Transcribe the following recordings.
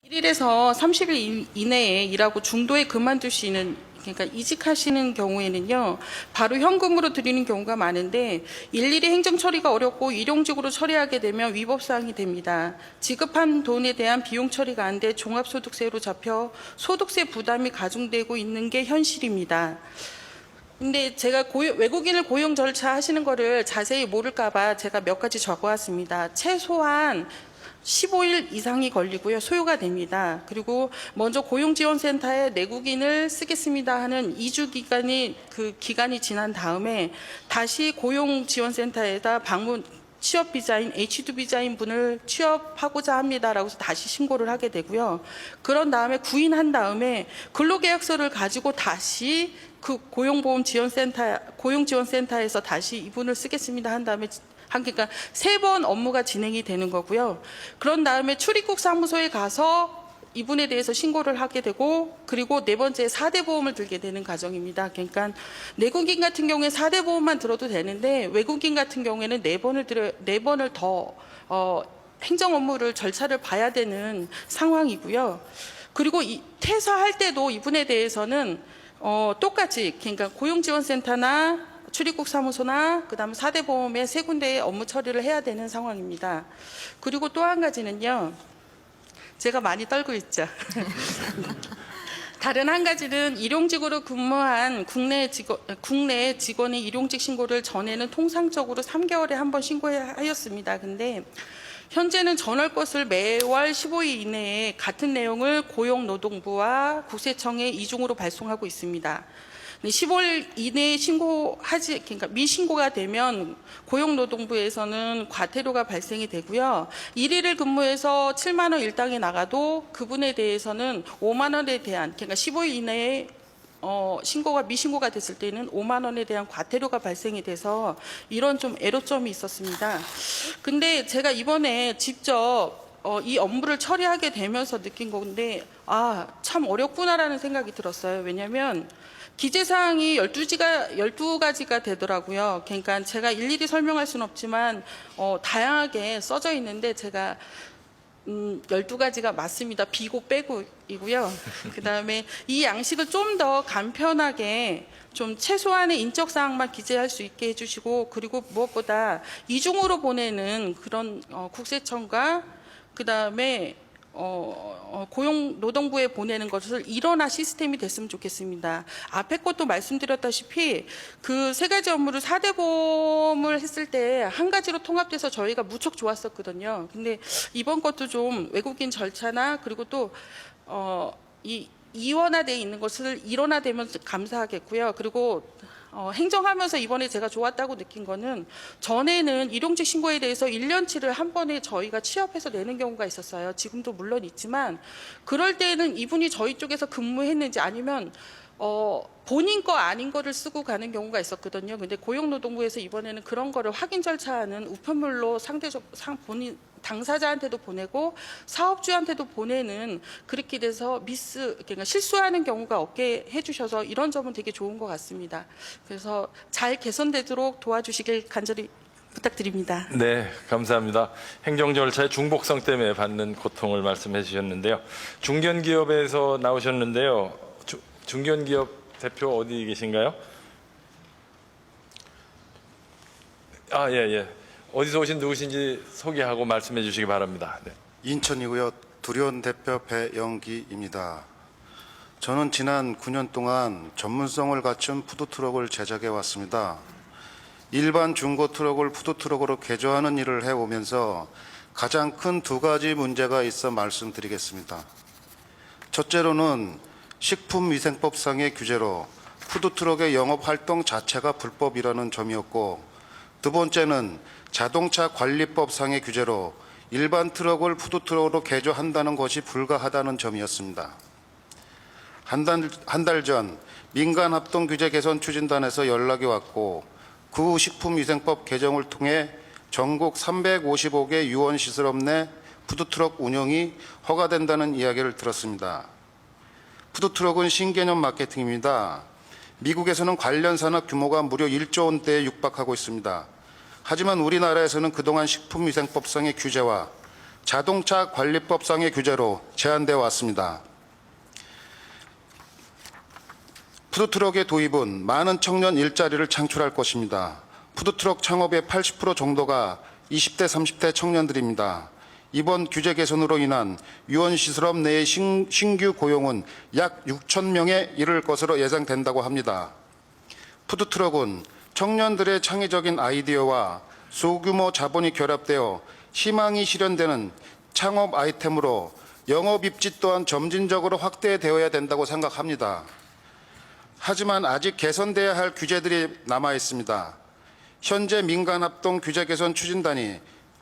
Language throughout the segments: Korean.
1일에서 30일 이내에 일하고 중도에 그만두시는, 그러니까 이직하시는 경우에는요, 바로 현금으로 드리는 경우가 많은데 일일이 행정 처리가 어렵고 일용직으로 처리하게 되면 위법사항이 됩니다. 지급한 돈에 대한 비용 처리가 안 돼 종합소득세로 잡혀 소득세 부담이 가중되고 있는 게 현실입니다. 근데 제가 외국인을 고용 절차 하시는 거를 자세히 모를까봐 제가 몇 가지 적어왔습니다. 최소한 15일 이상이 걸리고요. 소요가 됩니다. 그리고 먼저 고용지원센터에 내국인을 쓰겠습니다 하는 2주 기간이 지난 다음에 다시 고용지원센터에다 방문 취업 비자인 H2 비자인 분을 취업하고자 합니다라고 해서 다시 신고를 하게 되고요. 그런 다음에 구인한 다음에 근로계약서를 가지고 다시 그 고용지원센터에서 다시 이분을 쓰겠습니다 한 다음에 그러니까 3번 업무가 진행이 되는 거고요. 그런 다음에 출입국 사무소에 가서 이분에 대해서 신고를 하게 되고, 그리고 4번째 4대 보험을 들게 되는 과정입니다. 그러니까 내국인 같은 경우에 4대 보험만 들어도 되는데 외국인 같은 경우에는 4번을 더 행정 업무를 절차를 봐야 되는 상황이고요. 그리고 퇴사할 때도 이분에 대해서는 똑같이, 그러니까 고용지원센터나 출입국 사무소나 그다음에 4대 보험의 3군데의 업무 처리를 해야 되는 상황입니다. 그리고 또 한 가지는요. 제가 많이 떨고 있죠. 다른 한 가지는 일용직으로 근무한 국내 직원의 일용직 신고를 전에는 통상적으로 3개월에 한 번 신고하였습니다. 근데 현재는 전월 것을 매월 15일 이내에 같은 내용을 고용노동부와 국세청에 이중으로 발송하고 있습니다. 15일 이내에 그러니까 미신고가 되면 고용노동부에서는 과태료가 발생이 되고요. 1일을 근무해서 7만 원 일당이 나가도 그분에 대해서는 5만 원에 대한, 그러니까 15일 이내에 미신고가 됐을 때는 5만 원에 대한 과태료가 발생이 돼서 이런 좀 애로점이 있었습니다. 근데 제가 이번에 직접 이 업무를 처리하게 되면서 느낀 건데, 참 어렵구나라는 생각이 들었어요. 왜냐하면 기재사항이 12가지가 되더라고요. 그러니까 제가 일일이 설명할 수는 없지만 다양하게 써져 있는데 제가 12가지가 맞습니다. 비고 빼고이고요. 그다음에 이 양식을 좀 더 간편하게 좀 최소한의 인적 사항만 기재할 수 있게 해주시고, 그리고 무엇보다 이중으로 보내는 그런 국세청과 그다음에 고용노동부에 보내는 것을 일원화 시스템이 됐으면 좋겠습니다. 앞에 것도 말씀드렸다시피 그 3가지 업무를 4대 보험을 했을 때 한 가지로 통합돼서 저희가 무척 좋았었거든요. 근데 이번 것도 좀 외국인 절차나 그리고 또 이원화되어 있는 것을 일원화되면 감사하겠고요. 그리고 행정하면서 이번에 제가 좋았다고 느낀 거는, 전에는 일용직 신고에 대해서 1년치를 한 번에 저희가 취업해서 내는 경우가 있었어요. 지금도 물론 있지만 그럴 때는 이분이 저희 쪽에서 근무했는지 아니면 본인 거 아닌 거를 쓰고 가는 경우가 있었거든요. 근데 고용노동부에서 이번에는 그런 거를 확인 절차하는 우편물로 본인 당사자한테도 보내고 사업주한테도 보내는, 그렇게 돼서 그러니까 실수하는 경우가 없게 해주셔서 이런 점은 되게 좋은 것 같습니다. 그래서 잘 개선되도록 도와주시길 간절히 부탁드립니다. 네, 감사합니다. 행정 절차의 중복성 때문에 받는 고통을 말씀해 주셨는데요. 중견기업에서 나오셨는데요. 중견기업 대표 어디 계신가요? 예. 어디서 오신 누구신지 소개하고 말씀해 주시기 바랍니다. 네. 인천이고요. 두리온 대표 배영기입니다. 저는 지난 9년 동안 전문성을 갖춘 푸드트럭을 제작해 왔습니다. 일반 중고 트럭을 푸드트럭으로 개조하는 일을 해오면서 가장 큰 2가지 문제가 있어 말씀드리겠습니다. 첫째로는 식품위생법상의 규제로 푸드트럭의 영업활동 자체가 불법이라는 점이었고, 2번째는 자동차 관리법상의 규제로 일반 트럭을 푸드트럭으로 개조한다는 것이 불가하다는 점이었습니다. 한 달 전 민간합동규제 개선 추진단에서 연락이 왔고, 그 후 식품위생법 개정을 통해 전국 355개 유원시설업 내 푸드트럭 운영이 허가된다는 이야기를 들었습니다. 푸드트럭은 신개념 마케팅입니다. 미국에서는 관련 산업 규모가 무려 1조 원대에 육박하고 있습니다. 하지만 우리나라에서는 그동안 식품위생법상의 규제와 자동차 관리법상의 규제로 제한되어 왔습니다. 푸드트럭의 도입은 많은 청년 일자리를 창출할 것입니다. 푸드트럭 창업의 80% 정도가 20대, 30대 청년들입니다. 이번 규제 개선으로 인한 유원시설업 내의 신규 고용은 약 6천 명에 이를 것으로 예상된다고 합니다. 푸드트럭은 청년들의 창의적인 아이디어와 소규모 자본이 결합되어 희망이 실현되는 창업 아이템으로 영업 입지 또한 점진적으로 확대되어야 된다고 생각합니다. 하지만 아직 개선돼야 할 규제들이 남아 있습니다. 현재 민간합동 규제 개선 추진단이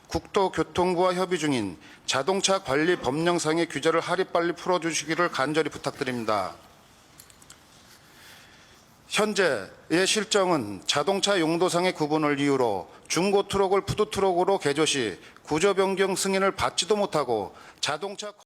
국토교통부와 협의 중인 자동차 관리 법령상의 규제를 하루빨리 풀어주시기를 간절히 부탁드립니다. 현재의 실정은 자동차 용도상의 구분을 이유로 중고 트럭을 푸드 트럭으로 개조 시 구조 변경 승인을 받지도 못하고 자동차